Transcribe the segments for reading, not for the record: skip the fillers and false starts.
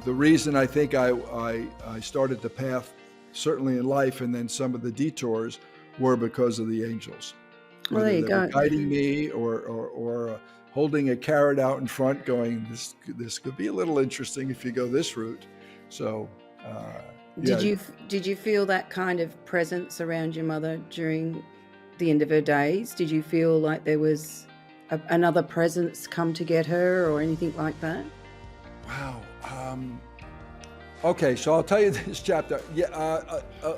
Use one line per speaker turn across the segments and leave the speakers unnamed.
the reason I think I started the path, certainly in life, and then some of the detours were because of the angels,
Well, there
whether
you
they were
go.
guiding me or holding a carrot out in front, going, this could be a little interesting if you go this route. So,
Did
yeah.
you did you feel that kind of presence around your mother during the end of her days? Did you feel like there was another presence come to get her or anything like that?
Wow. Okay, so I'll tell you this chapter. Yeah,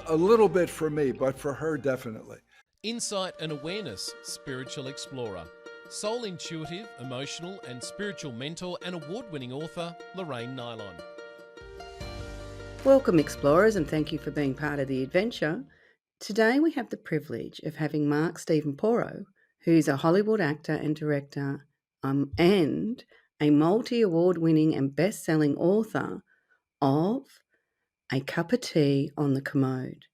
a little bit for me, but for her, definitely.
Insight and Awareness Spiritual Explorer. Soul intuitive, emotional, and spiritual mentor and award-winning author, Lorraine Nylon.
Welcome, explorers, and thank you for being part of the adventure. Today we have the privilege of having Mark Steven Porro, who's a Hollywood actor and director, and a multi-award-winning and best-selling author of A Cup of Tea on the Commode,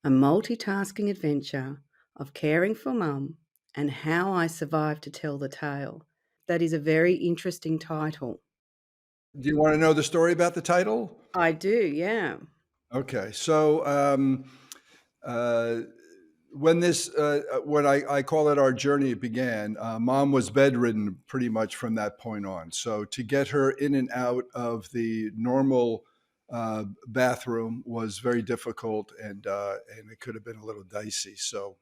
a multitasking adventure of caring for Mum and how I survived to tell the tale. That is a very interesting title.
Do you want to know the story about the title?
I do, yeah.
Okay, so uh, when I call it our journey began, Mom was bedridden pretty much from that point on. So to get her in and out of the normal bathroom was very difficult, and it could have been a little dicey. So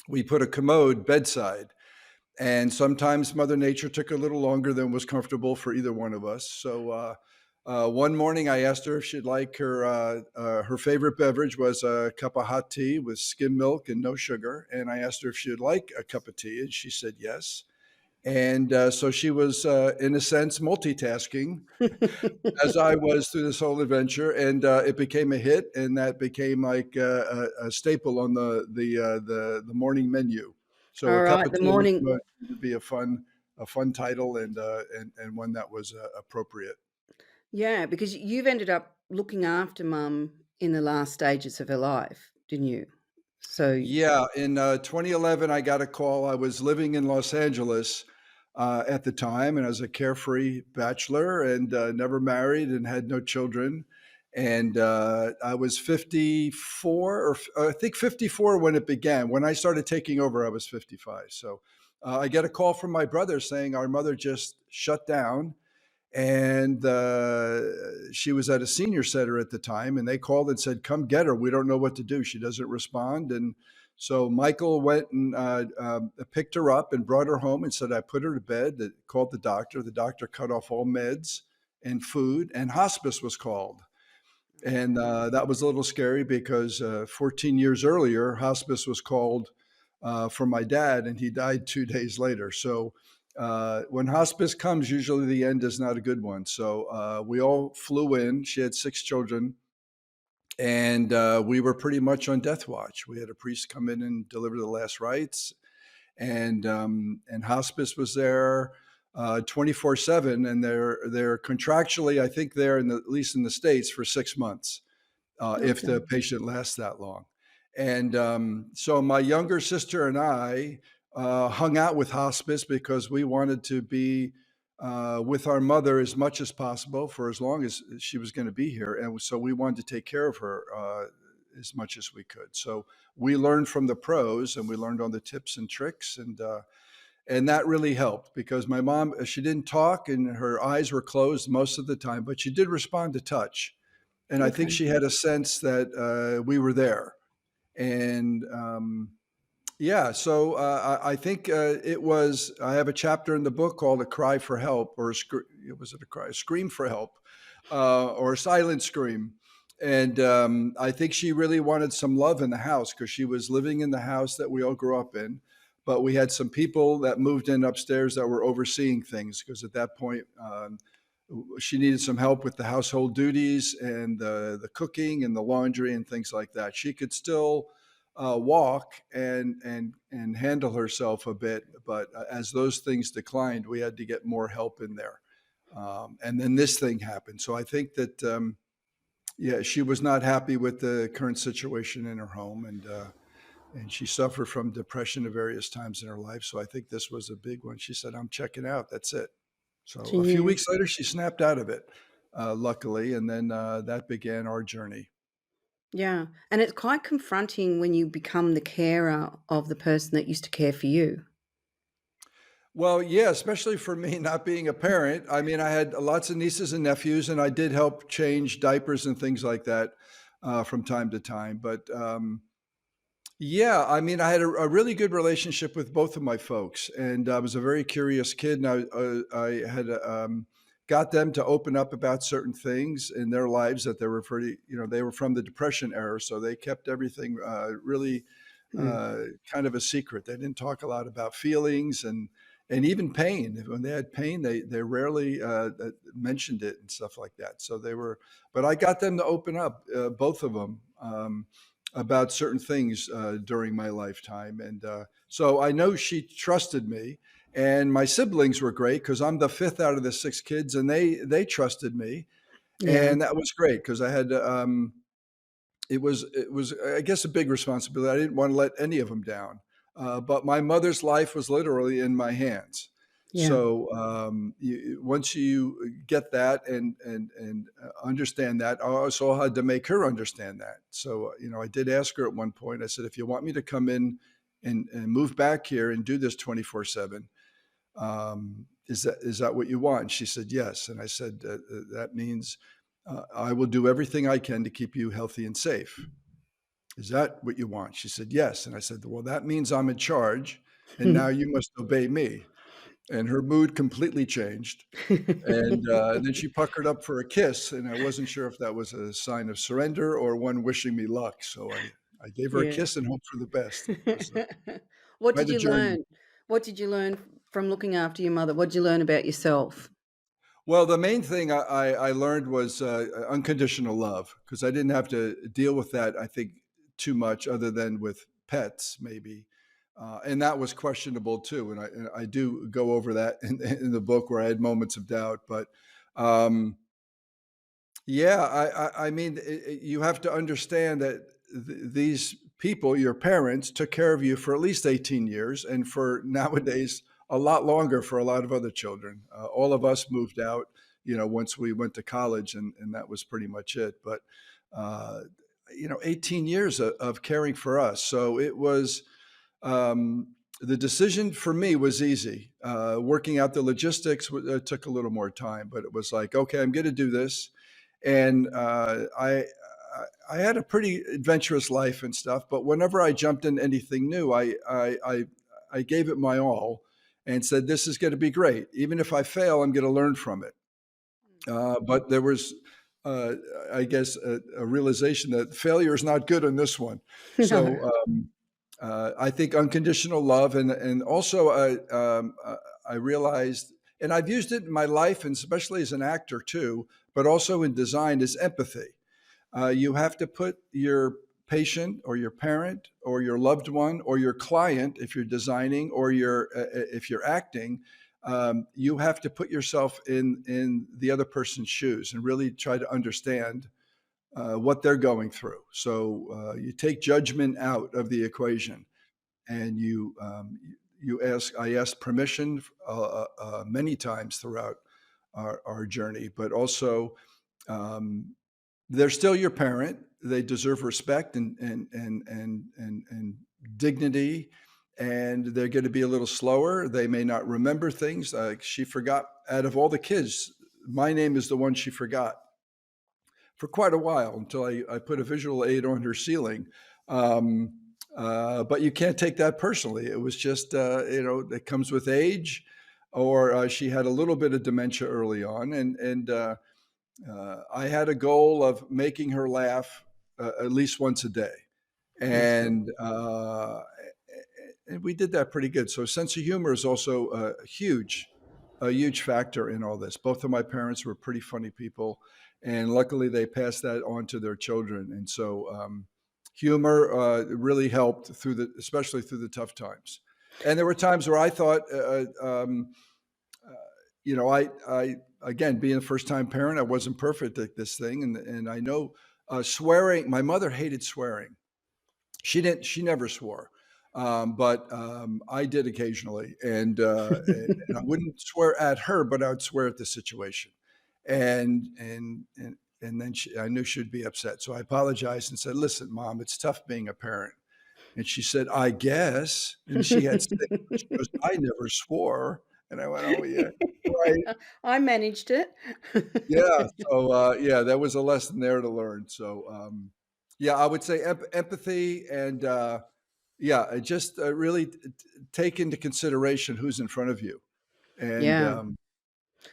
we put a commode bedside. And sometimes Mother Nature took a little longer than was comfortable for either one of us. So one morning I asked her if she'd like her favorite beverage was a cup of hot tea with skim milk and no sugar. And I asked her if she'd like a cup of tea, and she said yes. And so she was, in a sense, multitasking as I was through this whole adventure, and it became a hit, and that became like a staple on the morning menu. So a
All
cup
right,
of
the
tea on the
morning.
commode would be a fun title, and one that was appropriate.
Yeah, because you've ended up looking after Mum in the last stages of her life, didn't you? So,
Yeah, in 2011, I got a call. I was living in Los Angeles at the time, and I was a carefree bachelor and never married and had no children. And I was 54, I think 54 when it began. When I started taking over, I was 55. So I get a call from my brother saying our mother just shut down, and she was at a senior center at the time, and they called and said, come get her, we don't know what to do, she doesn't respond. And so Michael went and picked her up and brought her home and said, I put her to bed. Called the doctor cut off all meds and food, and hospice was called. And that was a little scary because 14 years earlier hospice was called for my dad, and he died 2 days later. So when hospice comes, usually the end is not a good one. So we all flew in. She had 6 children, and we were pretty much on death watch. We had a priest come in and deliver the last rites, and hospice was there 24/7, and they're contractually, I think they're at least in the States for 6 months if
okay.
the patient lasts that long. And so my younger sister and I hung out with hospice because we wanted to be with our mother as much as possible for as long as she was going to be here. And so we wanted to take care of her as much as we could. So we learned from the pros, and we learned on the tips and tricks. And that really helped because my mom, she didn't talk and her eyes were closed most of the time, but she did respond to touch. And I think
Okay.
she had a sense that we were there. And yeah, so I think it was, I have a chapter in the book called A Cry for Help, or was it a cry? A scream for help, or a silent scream. And I think she really wanted some love in the house because she was living in the house that we all grew up in. But we had some people that moved in upstairs that were overseeing things because at that point, she needed some help with the household duties and the cooking and the laundry and things like that. She could still walk and handle herself a bit, but as those things declined, we had to get more help in there. And then this thing happened. So I think that yeah, she was not happy with the current situation in her home, and she suffered from depression at various times in her life. So I think this was a big one. She said, "I'm checking out. That's it." So a few
Yeah.
weeks later, she snapped out of it. luckily. And then that began our journey.
Yeah, and it's quite confronting when you become the carer of the person that used to care for you.
Well, yeah, especially for me not being a parent. I mean, I had lots of nieces and nephews, and I did help change diapers and things like that from time to time. But yeah, I mean, I had a really good relationship with both of my folks, and I was a very curious kid, and I had got them to open up about certain things in their lives that they were pretty, they were from the Depression era, so they kept everything really
Mm,
kind of a secret. They didn't talk a lot about feelings and even pain. When they had pain, they rarely mentioned it and stuff like that. So they were, but I got them to open up, both of them. About certain things during my lifetime. And so I know she trusted me. And my siblings were great because I'm the fifth out of the six kids, and they trusted me,
yeah,
and that was great because I had it was I guess a big responsibility. I didn't want to let any of them down, but my mother's life was literally in my hands.
yeah.
So once you get that and understand that, I also had to make her understand that. So I did ask her at one point. I said, if you want me to come in and move back here and do this 24/7, is that what you want? And she said yes. And I said that means I will do everything I can to keep you healthy and safe. Is that what you want? She said, yes. And I said, well, that means I'm in charge, and now you must obey me. And her mood completely changed. And then she puckered up for a kiss, and I wasn't sure if that was a sign of surrender or one wishing me luck. So I gave her a
Yeah.
kiss and hoped for the best. It was
What
quite
did
a
you
journey.
learn? What did you learn from looking after your mother? What did you learn about yourself?
Well, the main thing I learned was unconditional love because I didn't have to deal with that, I think, too much other than with pets, maybe. And that was questionable too. And I do go over that in the book where I had moments of doubt. But um, yeah, I mean, you have to understand that these people, your parents, took care of you for at least 18 years, and for nowadays, a lot longer for a lot of other children. All of us moved out, once we went to college, and that was pretty much it. But, uh, 18 years of caring for us. So it was, the decision for me was easy. Working out the logistics took a little more time, but it was like, okay, I'm going to do this, and I had a pretty adventurous life and stuff. But whenever I jumped in anything new, I gave it my all, and said, "This is going to be great. Even if I fail, I'm going to learn from it." But there was, uh, I guess, a realization that failure is not good in this one.
No.
So I think unconditional love, and also I realized, and I've used it in my life, and especially as an actor too, but also in design, is empathy. You have to put your patient or your parent or your loved one or your client, if you're designing, or if you're acting, you have to put yourself in the other person's shoes and really try to understand what they're going through. So you take judgment out of the equation, and you ask. I asked permission many times throughout our journey, but also. Um, they're still your parent. They deserve respect and dignity, and they're going to be a little slower. They may not remember things. Like she forgot, out of all the kids, my name is the one she forgot for quite a while until I put a visual aid on her ceiling. Um, but you can't take that personally. It was just, it comes with age, or she had a little bit of dementia early on, and I had a goal of making her laugh at least once a day,
That's good.
and we did that pretty good. So sense of humor is also a huge factor in all this. Both of my parents were pretty funny people, and luckily they passed that on to their children. And so humor really helped especially through the tough times. And there were times where I thought, uh, I again, being a first time parent, I wasn't perfect at this thing, and I know swearing. My mother hated swearing. She never swore, but I did occasionally, and I wouldn't swear at her, but I would swear at the situation. And then I knew she'd be upset. So I apologized and said, "Listen, Mom, it's tough being a parent." And she said, "I guess." And she had six. She goes, "I never swore." And I went, "Oh, yeah, right."
I managed it.
Yeah. So, yeah, that was a lesson there to learn. So, yeah, I would say empathy and, yeah, just really take into consideration who's in front of you. And,
Yeah.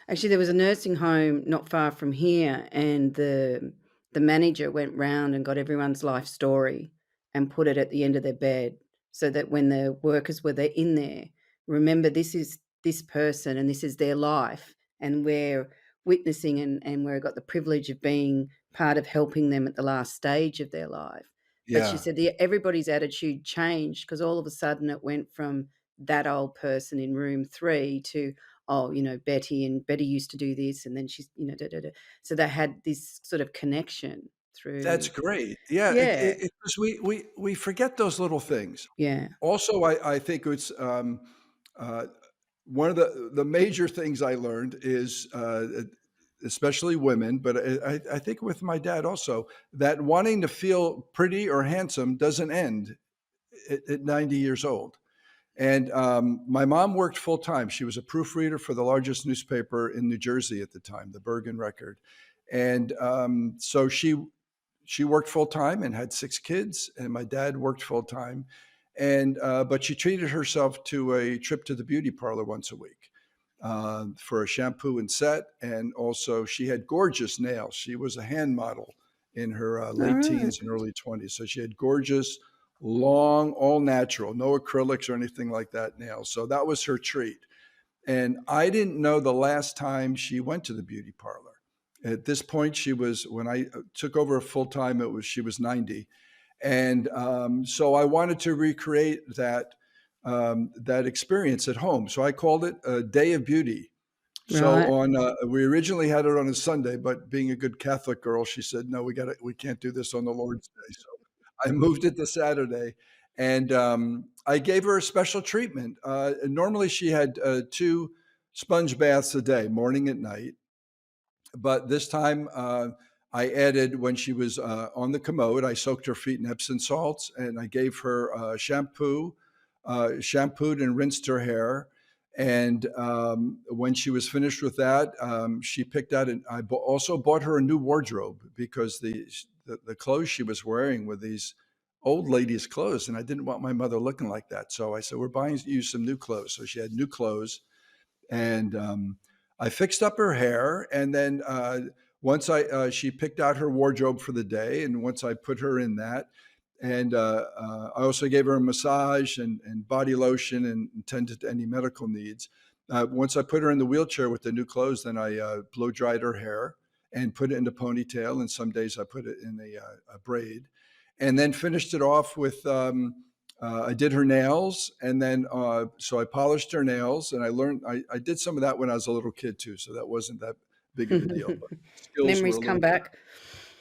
Actually, there was a nursing home not far from here, and the manager went round and got everyone's life story and put it at the end of their bed, so that when the workers were there in there, remember this is this person and this is their life, and we're witnessing and we've got the privilege of being part of helping them at the last stage of their life. But she
yeah,
said everybody's attitude changed because all of a sudden it went from that old person in room 3 to, oh, Betty, and Betty used to do this, and then she's, da, da, da. So they had this sort of connection
that's
through.
great. Yeah.
Yeah,
'Cause we forget those little things.
yeah.
Also, I think it's, uh, one of the major things I learned is, especially women, but I think with my dad also, that wanting to feel pretty or handsome doesn't end at 90 years old. And my mom worked full time. She was a proofreader for the largest newspaper in New Jersey at the time, the Bergen Record. And so she worked full time and had 6 kids, and my dad worked full time. And but she treated herself to a trip to the beauty parlor once a week for a shampoo and set, and also she had gorgeous nails. She was a hand model in her late
Alright.
teens and early 20s, so she had gorgeous, long, all natural, no acrylics or anything like that nails. So that was her treat. And I didn't know the last time she went to the beauty parlor. At this point, she was when I took over full time. It was she was 90, and so I wanted to recreate that experience at home. So I called it a Day of Beauty. So
Right.
on we originally had it on a Sunday, but being a good Catholic girl, she said, "No, we can't do this on the Lord's Day." So I moved it to Saturday, and I gave her a special treatment. Normally, she had 2 sponge baths a day, morning and night. But this time, I added when she was on the commode, I soaked her feet in Epsom salts, and I gave her shampooed and rinsed her hair. And when she was finished with that, she picked out, and also bought her a new wardrobe because the clothes she was wearing were these old ladies' clothes, and I didn't want my mother looking like that. So I said, "We're buying you some new clothes." So she had new clothes, and I fixed up her hair, and then once she picked out her wardrobe for the day, and once I put her in that, and I also gave her a massage and body lotion and tended to any medical needs. Once I put her in the wheelchair with the new clothes, then I blow dried her hair and put it in a ponytail, and some days I put it in a braid, and then finished it off with. I did her nails, and then so I polished her nails, and I learned. I did some of that when I was a little kid too, so that wasn't that big of a deal. But skills were
Memories
a
come
little better.
back.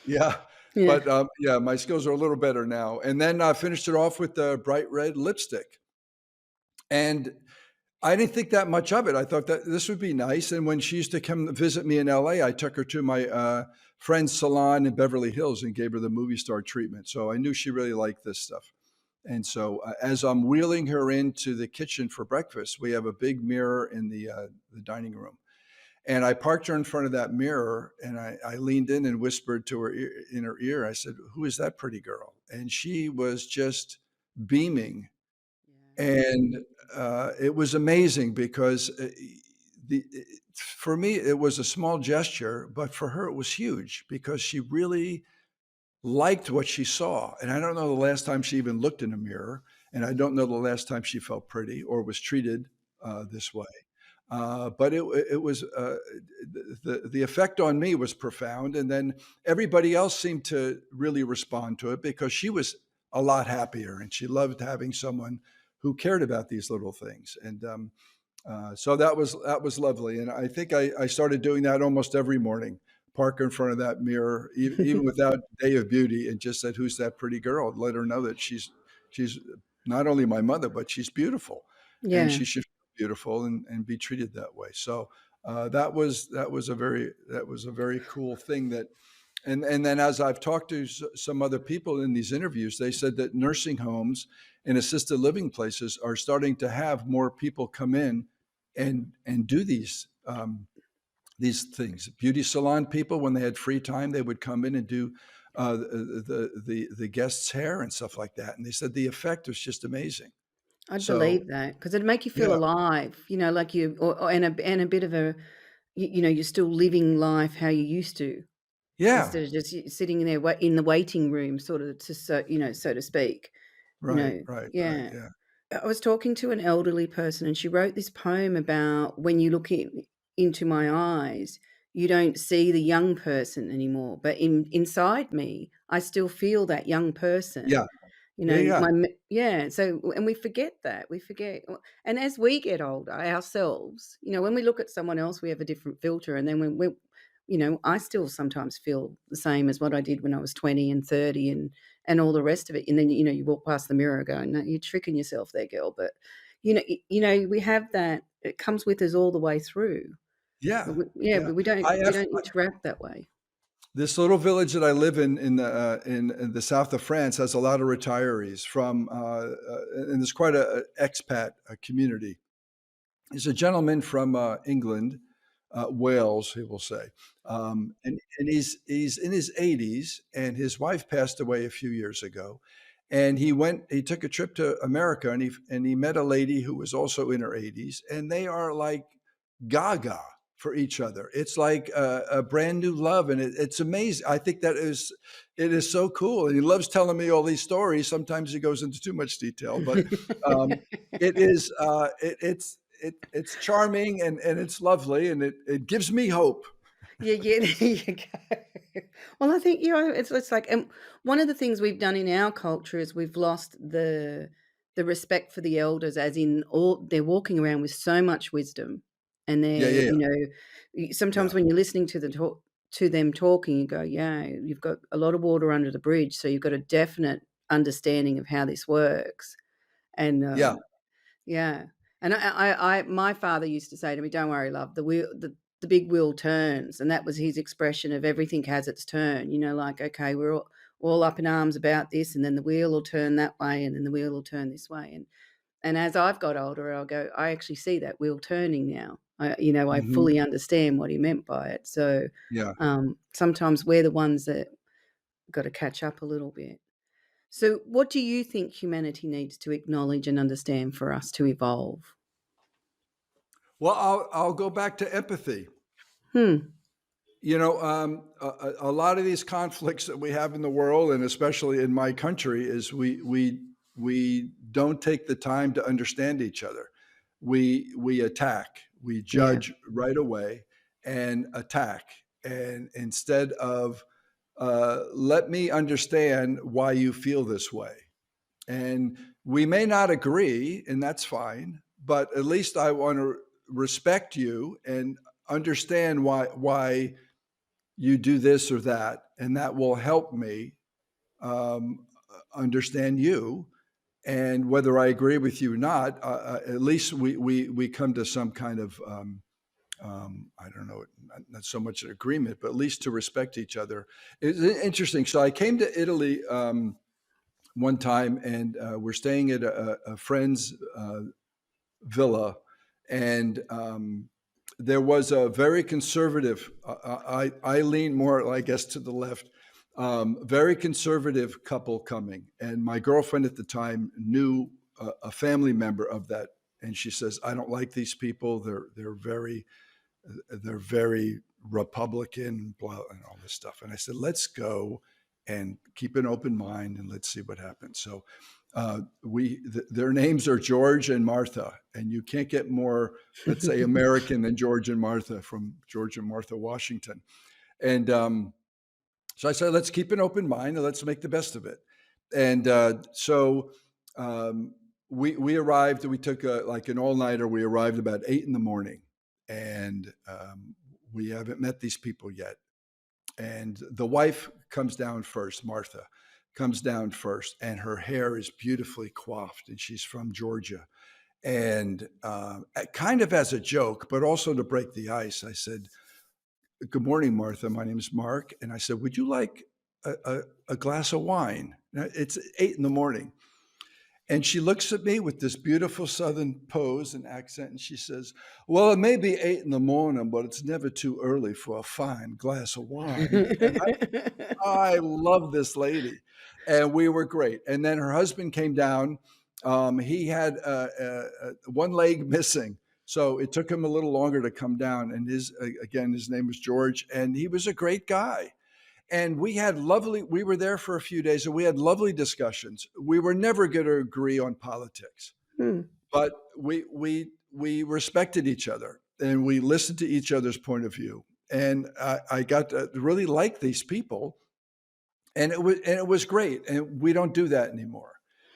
Yeah,
Yeah.
but yeah, my skills are a little better now. And then I finished it off with the bright red lipstick, and I didn't think that much of it. I thought that this would be nice. And when she used to come visit me in LA, I took her to my friend's salon in Beverly Hills and gave her the movie star treatment. So I knew she really liked this stuff. And so, as I'm wheeling her into the kitchen for breakfast, we have a big mirror in the dining room. And I parked her in front of that mirror, and I leaned in and whispered to her in her ear. I said, "Who is that pretty girl?" And she was just beaming,
Yeah.
and it was amazing because for me it was a small gesture, but for her it was huge because she really liked what she saw. And I don't know the last time she even looked in a mirror, and I don't know the last time she felt pretty or was treated this way. But it was the effect on me was profound, and then everybody else seemed to really respond to it because she was a lot happier, and she loved having someone who cared about these little things. And so that was lovely, and I think I started doing that almost every morning. Park in front of that mirror, even without Day of Beauty, and just said, "Who's that pretty girl?" Let her know that she's not only my mother, but she's beautiful, and
Yeah.
she should feel beautiful and be treated that way. So That was a very cool thing that. And then as I've talked to some other people in these interviews, they said that nursing homes and assisted living places are starting to have more people come in and do these things. Beauty salon people, when they had free time, they would come in and do the guest's hair and stuff like that. And they said the effect was just amazing.
I'd
So
believe that because it'd make you feel
yeah,
alive, like you or and a bit of a you're still living life how you used to,
yeah,
instead of just sitting in there in the waiting room, sort of, to so to speak,
right, right, right,
yeah.
yeah,
I was talking to an elderly person, and she wrote this poem about when you look into my eyes, you don't see the young person anymore, but inside me, I still feel that young person.
yeah, yeah, yeah,
Yeah. So, and we forget that. We forget, and as we get older ourselves, when we look at someone else, we have a different filter, and then when we, I still sometimes feel the same as what I did when I was 20 and 30 and all the rest of it. And then, you walk past the mirror going, no, you're tricking yourself there, girl. But, we have that. It comes with us all the way through.
yeah,
Yeah,
yeah.
but we don't
I
we
have
don't interact that way.
this little village that I live in the south of France has a lot of retirees and there's quite a expat community. He's a gentleman from England, Wales, he will say, and he's in his 80s, and his wife passed away a few years ago, and he took a trip to America, and he met a lady who was also in her 80s, and they are like gaga for each other. It's like a brand new love, and it's amazing. I think it is so cool, and he loves telling me all these stories. Sometimes he goes into too much detail, but um, it is it's charming and it's lovely, and it gives me hope.
Yeah, there you go. Well, I think, it's like, and one of the things we've done in our culture is we've lost the respect for the elders, as in all they're walking around with so much wisdom, and
Yeah,
they're,
yeah, yeah,
sometimes
yeah.
when you're listening to them talking, you go, yeah, you've got a lot of water under the bridge, so you've got a definite understanding of how this works, and
Yeah.
yeah, and my father used to say to me, "Don't worry, love, the big wheel turns," and that was his expression of everything has its turn. Like, okay, we're all up in arms about this, and then the wheel will turn that way, and then the wheel will turn this way. And as I've got older, I'll go, I actually see that wheel turning now. I
Hmm.
fully understand what he meant by it. So
Yeah.
sometimes we're the ones that got to catch up a little bit. So, what do you think humanity needs to acknowledge and understand for us to evolve?
Well, I'll go back to empathy.
Hmm.
A lot of these conflicts that we have in the world, and especially in my country, is we don't take the time to understand each other. We attack, we
Yeah.
judge right away, and attack, and instead of let me understand why you feel this way. And we may not agree, and that's fine, but at least I want to respect you and understand why you do this or that, and that will help me um, understand you. And whether I agree with you or not, at least we come to some kind of I don't know, not so much an agreement, but at least to respect each other. It's interesting. So I came to Italy one time, and we're staying at a friend's villa, and there was a very conservative. I lean more, I guess, to the left. Very conservative couple coming, and my girlfriend at the time knew a family member of that, and she says, "I don't like these people. They're very Republican, blah, and all this stuff." And I said, "Let's go and keep an open mind, and let's see what happens." So their names are George and Martha, and you can't get more, let's say, American than George and Martha, from George and Martha Washington. And so I said, let's keep an open mind and let's make the best of it. And so um, we arrived. We took like an all nighter. We arrived about 8 in the morning, and we haven't met these people yet. And the wife comes down first. Martha comes down first, and her hair is beautifully coiffed, and she's from Georgia. And kind of as a joke, but also to break the ice, I said, "Good morning, Martha. My name is Mark." And I said, "Would you like a glass of wine?" Now, it's 8 in the morning. And she looks at me with this beautiful Southern pose and accent, and she says, "Well, it may be 8 in the morning, but it's never too early for a fine glass of wine." And I love this lady, and we were great. And then her husband came down. He had one leg missing, so it took him a little longer to come down. And his name was George, and he was a great guy. And we were there for a few days, and we had lovely discussions. We were never going to agree on politics,
Hmm.
but we respected each other, and we listened to each other's point of view. And I got to really like these people, and it was great. And we don't do that anymore.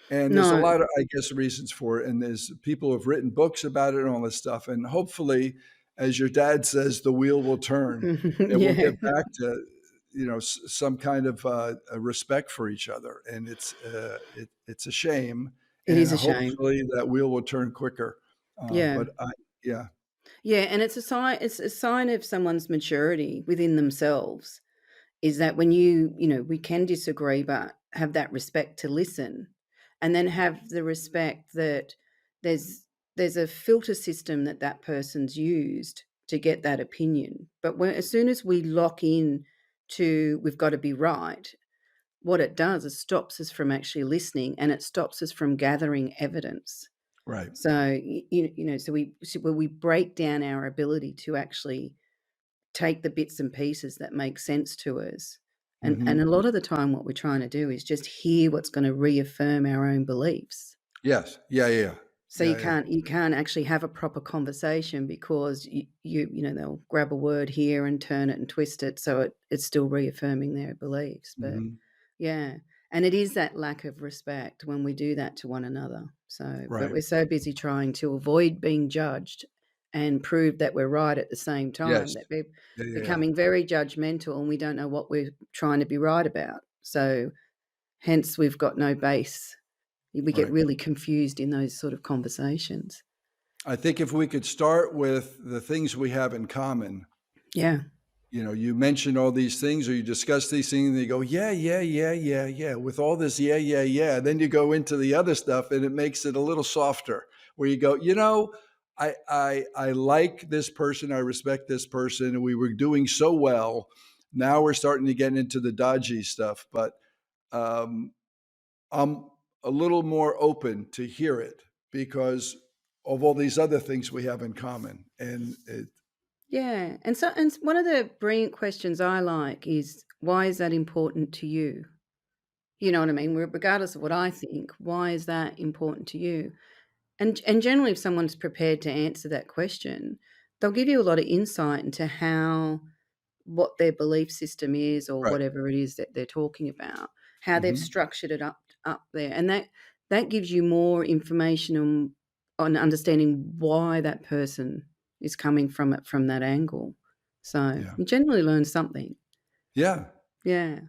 And there's a
No.
lot of, I guess, reasons for it. And there's people who've written books about it and all this stuff. And hopefully, as your dad says, the wheel will turn, and we'll
Yeah,
get back to some kind of a respect for each other. And it's a shame.
it
And
is a shame.
hopefully that wheel will turn quicker.
Yeah.
But yeah,
Yeah, and it's a sign of someone's maturity within themselves, is that when we can disagree, but have that respect to listen, and then have the respect that there's there's a filter system that that person's used to get that opinion. But as soon as we lock in to we've got to be right, what it does is stops us from actually listening, and it stops us from gathering evidence.
right.
So so we break down our ability to actually take the bits and pieces that make sense to us. And
Hmm.
a lot of the time what we're trying to do is just hear what's gonna reaffirm our own beliefs.
Yes. Yeah. Yeah.
So
Yeah. Yeah.
you can't actually have a proper conversation because they'll grab a word here and turn it and twist it so it's still reaffirming their beliefs. But
Hmm.
yeah, and it is that lack of respect when we do that to one another. So, but
Right.
we're so busy trying to avoid being judged and prove that we're right at the same time
Yes.
that we're
Yeah. Yeah. Yeah.
becoming very judgmental and we don't know what we're trying to be right about. So, hence we've got no base. We get
Right.
really confused in those sort of conversations.
I think if we could start with the things we have in common,
Yeah.
you mention all these things or you discuss these things and you go, yeah, yeah, yeah, yeah, yeah, with all this, yeah, yeah, yeah. Then you go into the other stuff and it makes it a little softer where you go, I like this person, I respect this person, and we were doing so well. Now we're starting to get into the dodgy stuff, but um, I'm a little more open to hear it because of all these other things we have in common. And
Yeah. And one of the brilliant questions I like is, why is that important to you? You know what I mean? Regardless of what I think, why is that important to you? And generally, if someone's prepared to answer that question, they'll give you a lot of insight into what their belief system is, or
right.
whatever it is that they're talking about, how they've
Hmm.
structured it up there, and that gives you more information on understanding why that person is coming from it from that angle. So
Yeah.
you generally learn something.
Yeah.
Yeah.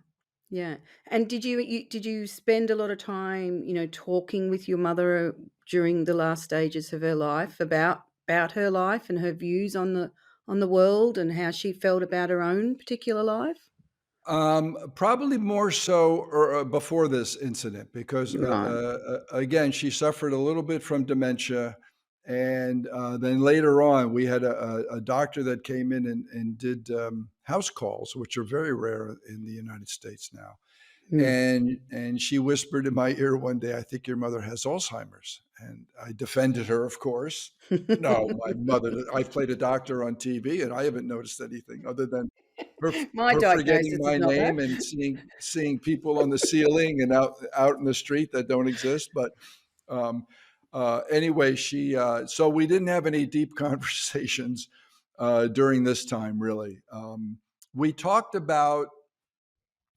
Yeah. And did you spend a lot of time, talking with your mother during the last stages of her life about her life and her views on the world and how she felt about her own particular life?
Probably more so or before this incident because
Right.
again she suffered a little bit from dementia, and then later on we had a doctor that came in and did house calls, which are very rare in the United States now.
Mm.
And she whispered in my ear one day, "I think your mother has Alzheimer's." And I defended her, of course. No, my mother. I've played a doctor on TV, and I haven't noticed anything other than her
My
her forgetting
diagnosis is
my
not that.
name and seeing people on the ceiling and out in the street that don't exist. But um, anyway, she so we didn't have any deep conversations during this time, really. We talked about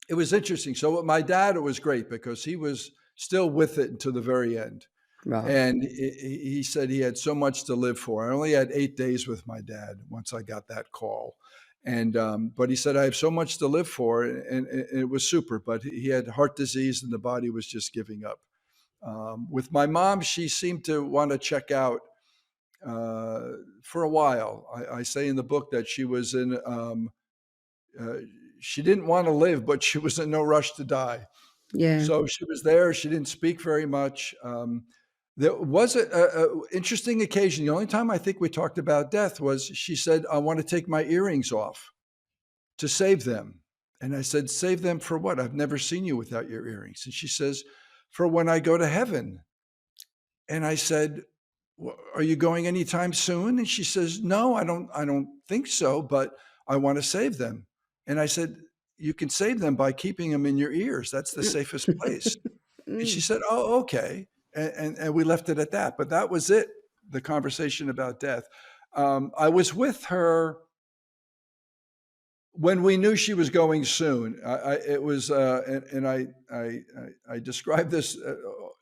it was interesting. So with my dad, it was great because he was still with it until the very end.
Right.
And he said he had so much to live for. I only had 8 days with my dad once I got that call. And but he said I have so much to live for, and it was super. But he had heart disease, and the body was just giving up. With my mom, she seemed to want to check out for a while. I say in the book that she was in, uh, she didn't want to live, but she was in no rush to die.
Yeah.
So she was there. She didn't speak very much. There was a interesting occasion. The only time I think we talked about death was she said, "I want to take my earrings off to save them." And I said, "Save them for what? I've never seen you without your earrings." And she says, "For when I go to heaven." And I said, "Are you going anytime soon?" And she says, "No, I don't think so, but I want to save them." And I said, "You can save them by keeping them in your ears. That's the safest place." And she
Mm.
said, "Oh, okay." And we left it at that. But that was it, the conversation about death. I was with her when we knew she was going soon. It was, and I described this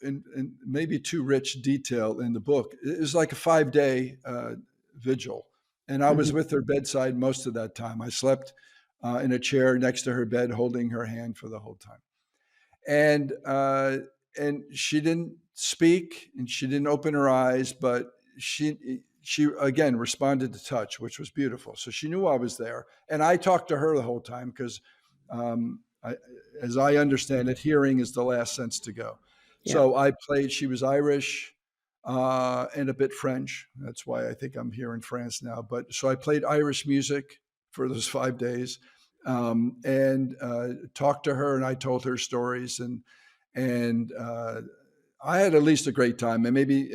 in maybe too rich detail in the book. It was like a 5 day vigil, and I was
Mhm.
with her bedside most of that time. I slept in a chair next to her bed, holding her hand for the whole time. And she didn't speak and she didn't open her eyes, but she again responded to touch, which was beautiful. So she knew I was there, and I talked to her the whole time because, I, as I understand it, hearing is the last sense to go.
Yeah.
So I played. She was Irish and a bit French. That's why I think I'm here in France now. But so I played Irish music for those 5 days, and talked to her, and I told her stories, and I had at least a great time, and maybe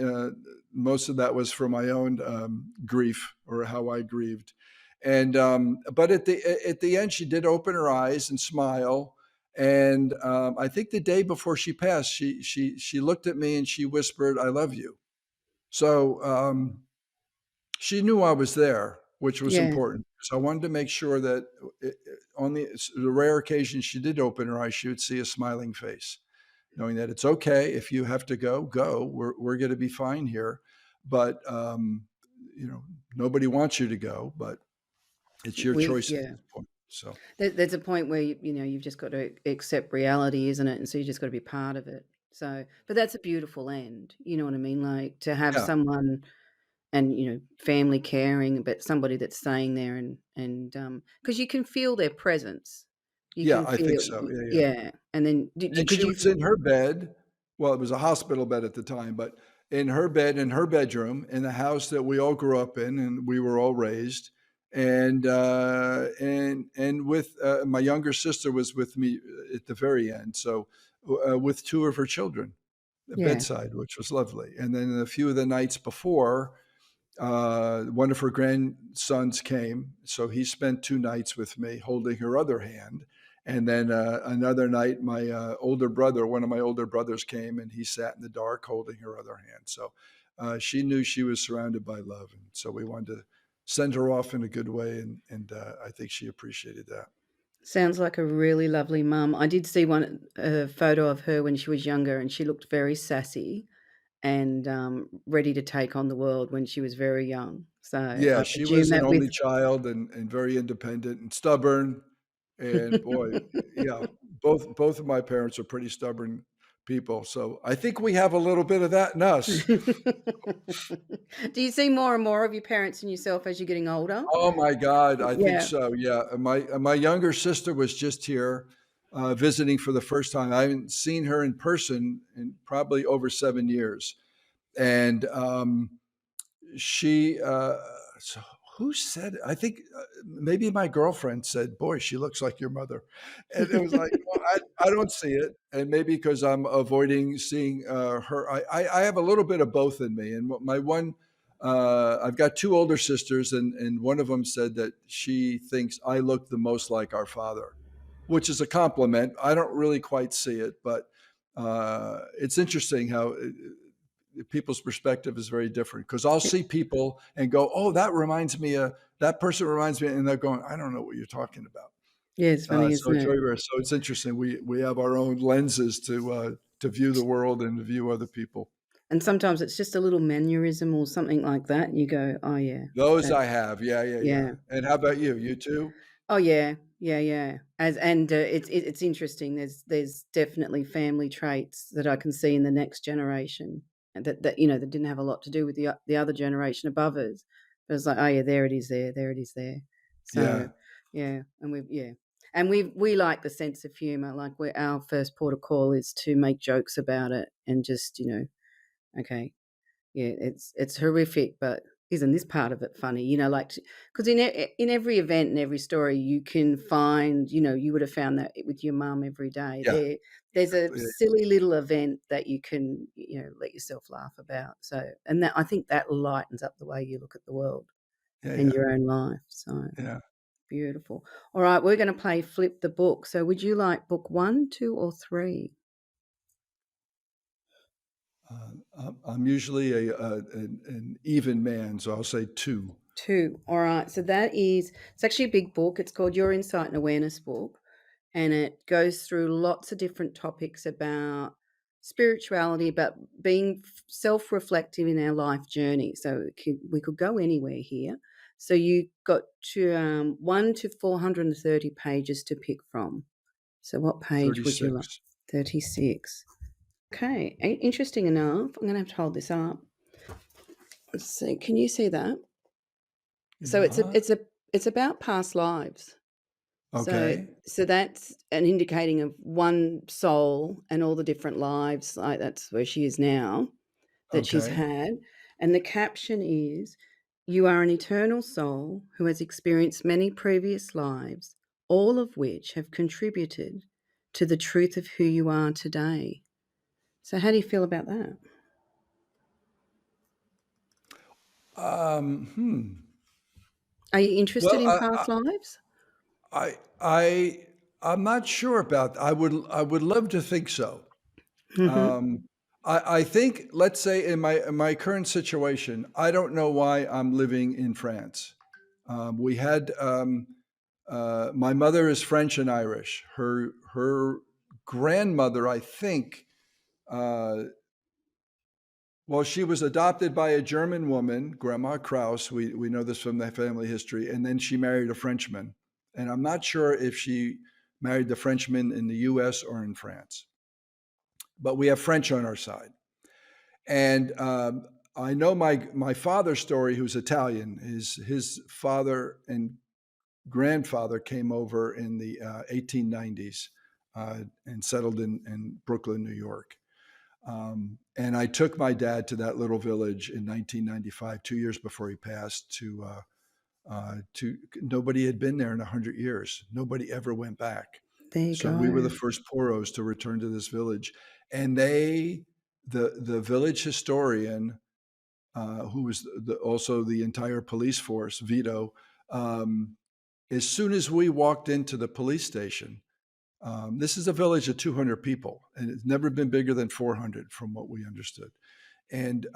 most of that was for my own grief or how I grieved. And but at the end, she did open her eyes and smile. And I think the day before she passed, she looked at me and she whispered, "I love you." So she knew I was there, which was
Yeah.
important. So I wanted to make sure that on the rare occasion she did open her eyes, she would see a smiling face, knowing that it's okay if you have to go, go. We're going to be fine here, but you know, nobody wants you to go, but it's your choice at
Yeah.
this point. So
There's a point where you've just got to accept reality, isn't it? And so you just got to be part of it. So, but that's a beautiful end. You know what I mean? Like to have
yeah,
someone and family caring, but somebody that's staying there and because you can feel their presence. You
yeah,
can
I think
feel,
so. Yeah, yeah.
yeah. And then
And
could
she
you?
was in her bed. Well, it was a hospital bed at the time, but in her bed, in her bedroom, in the house that we all grew up in and we were all raised. And with my younger sister was with me at the very end. So with two of her children
Yeah,
bedside, which was lovely. And then a few of the nights before, one of her grandsons came, so he spent 2 nights with me, holding her other hand. And then another night, my older brother, one of my older brothers, came, and he sat in the dark, holding her other hand. So she knew she was surrounded by love, and so we wanted to send her off in a good way, and I think she appreciated that.
sounds like a really lovely mum. I did see a photo of her when she was younger, and she looked very sassy and ready to take on the world when she was very young. So
Yeah,
I
she
presume
was an
that with
only child and very independent and stubborn. And boy, yeah, both of my parents are pretty stubborn people. So I think we have a little bit of that in us.
Do you see more and more of your parents and yourself as you're getting older?
Oh my God, I think
Yeah,
so. Yeah, my younger sister was just here visiting for the first time. I haven't seen her in person in probably over 7 years, and she so who said it? I think maybe my girlfriend said, "Boy, she looks like your mother," and it was like, well, I don't see it, and maybe because I'm avoiding seeing her. I have a little bit of both in me, and my one. I've got two older sisters, and one of them said that she thinks I look the most like our father, which is a compliment. I don't really quite see it, but it's interesting how people's perspective is very different because I'll see people and go, "Oh, that reminds me of that person reminds me," and they're going, "I don't know what you're talking about."
yeah, it's funny,
So
isn't
it's
it?
very rare. So it's interesting. We have our own lenses to view the world and to view other people.
And sometimes it's just a little mannerism or something like that, and you go, "Oh, yeah,
Those
that
I have. Yeah, yeah, yeah.
yeah.
And how about you? You too?
Oh, yeah. Yeah, yeah. It's interesting. There's definitely family traits that I can see in the next generation, and that didn't have a lot to do with the other generation above us. But it's like, oh yeah, there it is, there it is, there. So
Yeah,
yeah, and we like the sense of humour. Like our first port of call is to make jokes about it and just okay, yeah, it's horrific, but isn't this part of it funny? Like, because in every event and every story, you can find, you would have found that with your mum every day.
yeah,
There's a
yeah,
silly little event that you can, let yourself laugh about. So, and that I think that lightens up the way you look at the world
yeah,
and
yeah,
your own life. So
yeah.
beautiful. All right, we're going to play flip the book. So, would you like book 1, 2, or 3?
I'm usually an even man, so I'll say two.
2. All right. So it's actually a big book. It's called Your Insight and Awareness Book. And it goes through lots of different topics about spirituality, about being self-reflective in our life journey. So we could go anywhere here. So you got to 1 to 430 pages to pick from. So what page would you like?
36.
36. Okay, interesting enough. I'm going to have to hold this up. Let's see. Can you see that? So
Yeah.
it's about past lives. So
Okay.
so that's an indicating of one soul and all the different lives, like that's where she is now, that she's
Okay.
had. And the caption is, "You are an eternal soul who has experienced many previous lives, all of which have contributed to the truth of who you are today." So how do you feel about that?
Hmm.
Are you interested
Well,
in past lives?
I I'm not sure about. I would love to think so.
Mhm.
Um, I think, let's say, in my current situation, I don't know why I'm living in France. We had my mother is French and Irish. Her grandmother, I think, uh, well, she was adopted by a German woman, Grandma Kraus. We know this from the family history, and then she married a Frenchman. And I'm not sure if she married the Frenchman in the U.S. or in France, but we have French on our side. And I know my father's story, who's Italian. His father and grandfather came over in the 1890s and settled in Brooklyn, New York. And I took my dad to that little village in 1995, 2 years before he passed. To nobody had been there in 100 years. Nobody ever went back.
There you
So we were the
go.
first Poros to return to this village, and the village historian, who was also the entire police force, Vito. Um, as soon as we walked into the police station, this is a village of 200 people, and it's never been bigger than 400, from what we understood. And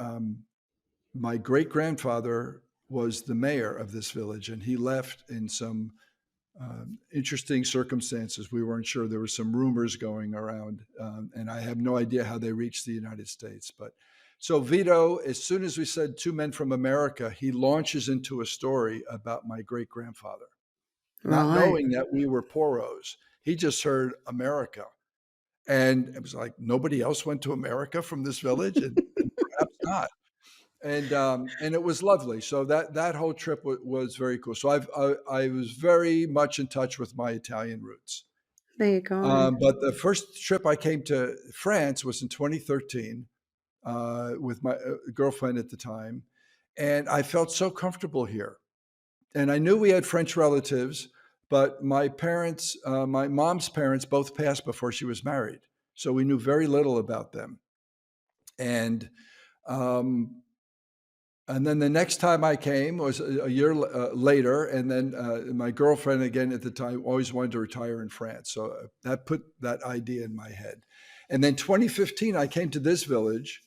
my great grandfather was the mayor of this village, and he left in some interesting circumstances. We weren't sure. There were some rumors going around, and I have no idea how they reached the United States. But so Vito, as soon as we said two men from America, he launches into a story about my great grandfather, not
Right.
knowing that we were Poros. He just heard America. And it was like, nobody else went to America from this village, and perhaps not. And it was lovely. So that whole trip was very cool. So I was very much in touch with my Italian roots.
There you go.
But the first trip I came to France was in 2013 with my girlfriend at the time, and I felt so comfortable here. And I knew we had French relatives, but my parents, my mom's parents, both passed before she was married, so we knew very little about them. And um, And then the next time I came was a year later, and then my girlfriend, again at the time, always wanted to retire in France, so that put that idea in my head. And then 2015, I came to this village.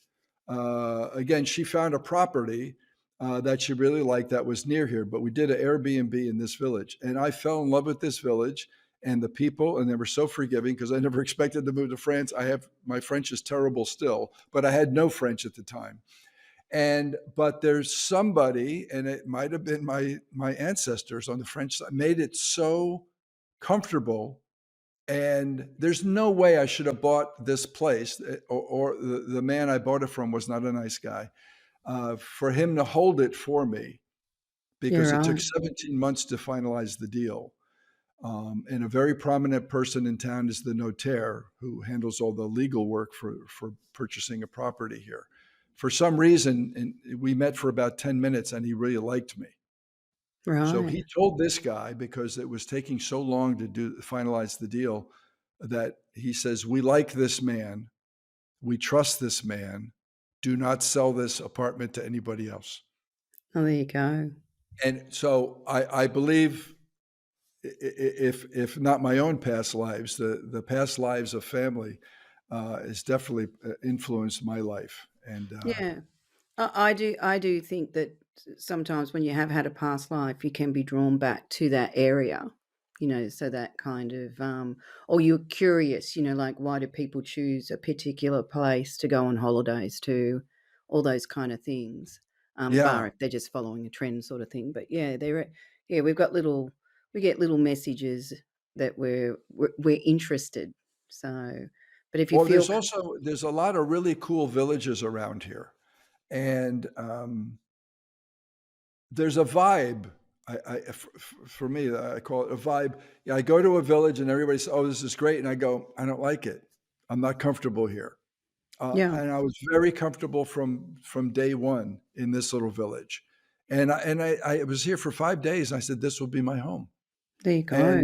Again, she found a property that she really liked that was near here, but we did an Airbnb in this village, and I fell in love with this village and the people, and they were so forgiving because I never expected to move to France. My French is terrible still, but I had no French at the time. But there's somebody, and it might have been my ancestors on the French side, made it so comfortable. And there's no way I should have bought this place, or the man I bought it from was not a nice guy. For him to hold it for me,
You're
because it took
right.
17 months to finalize the deal. And a very prominent person in town is the notaire who handles all the legal work for purchasing a property here. For some reason, and we met for about 10 minutes and he really liked me. So
Right.
he told this guy, because it was taking so long to finalize the deal, that he says, "We like this man. We trust this man. Do not sell this apartment to anybody else."
Oh, there you go.
And so I believe, if not my own past lives, the past lives of family has definitely influenced my life. And
Yeah. I do think that sometimes when you have had a past life, you can be drawn back to that area, so that kind of, or you're curious, like why do people choose a particular place to go on holidays to, all those kind of things, bar
yeah,
if they're just following a trend sort of thing. But yeah, yeah, we get little messages that we're interested. So, but if you
well,
feel,
there's a lot of really cool villages around here, and there's a vibe. For me, I call it a vibe. Yeah, I go to a village and everybody says, "Oh, this is great," and I go, "I don't like it. I'm not comfortable here."
yeah,
And I was very comfortable from day one in this little village, and I was here for 5 days. And I said, "This will be my home,"
there you go.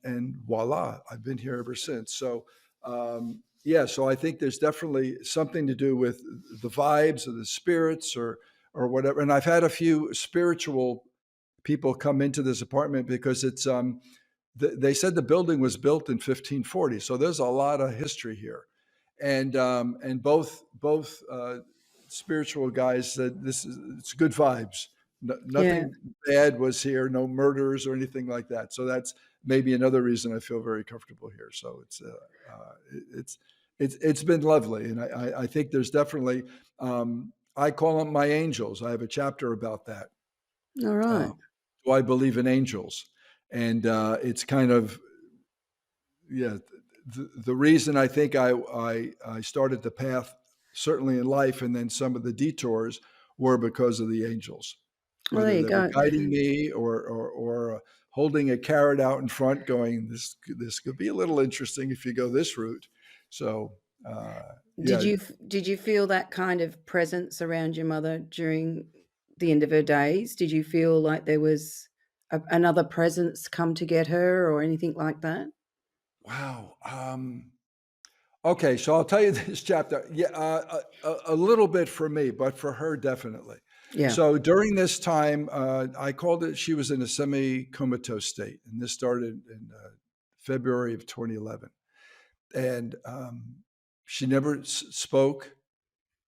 and voila, I've been here ever since. So yeah, so I think there's definitely something to do with the vibes or the spirits, or whatever. And I've had a few spiritual people come into this apartment because they said the building was built in 1540, so there's a lot of history here. And both spiritual guys said it's good vibes.
Yeah.
Nothing bad was here, no murders or anything like that. So that's maybe another reason I feel very comfortable here. So it's it's been lovely, and I think there's definitely, I call them my angels. I have a chapter about that.
All
Uh,
right.
do I believe in angels? And it's kind of, yeah, the reason I think I started the path, certainly in life, and then some of the detours were because of the angels,
Well, there
whether
you
they were
go.
guiding me, or holding a carrot out in front, going, this could be a little interesting if you go this route. So
Did
yeah,
you did you feel that kind of presence around your mother during the end of her days? Did you feel like there was another presence come to get her or anything like that?
wow. Okay, so I'll tell you this chapter. Yeah, a little bit for me, but for her, definitely.
Yeah.
So during this time, I called it, she was in a semi comatose state. And this started in February of 2011. And she never spoke,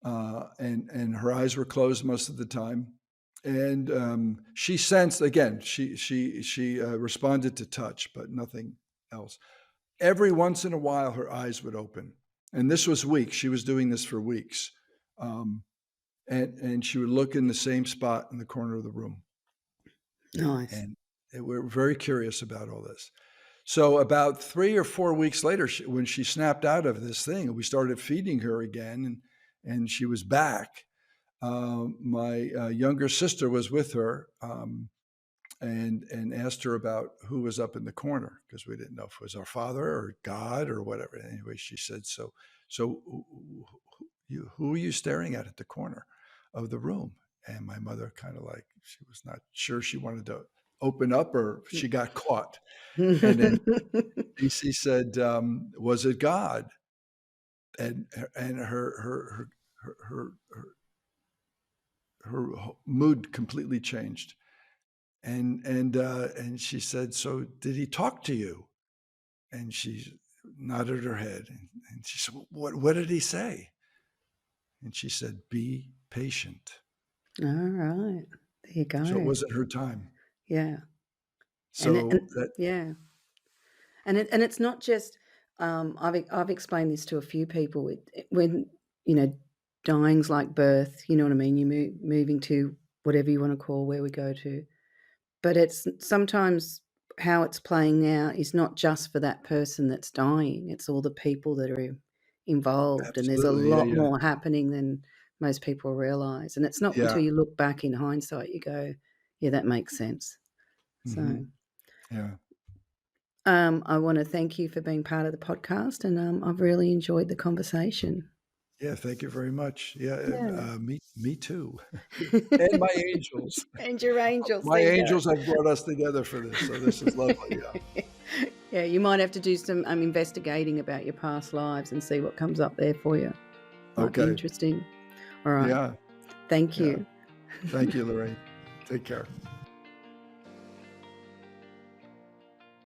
and her eyes were closed most of the time. And she sensed, again, she responded to touch, but nothing else. Every once in a while, her eyes would open, and this was weeks. She was doing this for weeks, um, and she would look in the same spot in the corner of the room,
Nice.
and we're very curious about all this. So about 3 or 4 weeks later, when she snapped out of this thing, we started feeding her again, and she was back. My younger sister was with her. And asked her about who was up in the corner, because we didn't know if it was our father or God or whatever. Anyway, she said, "So, who are you staring at the corner of the room?" And my mother, kind of like, she was not sure she wanted to open up, or she got caught. And then DC said, "Was it God?" And her mood completely changed. And she said, "So did he talk to you?" And she nodded her head, and she said, "What did he say?" And she said, "Be patient."
All right. There you
So it
go.
wasn't her time.
Yeah. And
So that,
yeah. And it's not just, I've explained this to a few people. When, you know, dying's like birth, you know what I mean? You moving to whatever you wanna call where we go to. But it's sometimes how it's playing out is not just for that person that's dying, it's all the people that are involved, and there's a
Absolutely. Yeah,
lot
yeah.
more happening than most people realise, and it's not
Yeah.
until you look back in hindsight you go, "Yeah, that makes sense." So,
Yeah.
I wanna thank you for being part of the podcast, and, I've really enjoyed the conversation.
Yeah, thank you very much. Yeah,
Yeah.
me too. And my angels.
And your angels,
My
there you
angels
go.
have brought us together for this, so this is lovely, yeah.
Yeah, you might have to do some, investigating about your past lives and see what comes up there for you. Might be
Okay.
interesting. All right.
Yeah,
Thank
yeah.
you.
Thank you, Lorraine. Take care.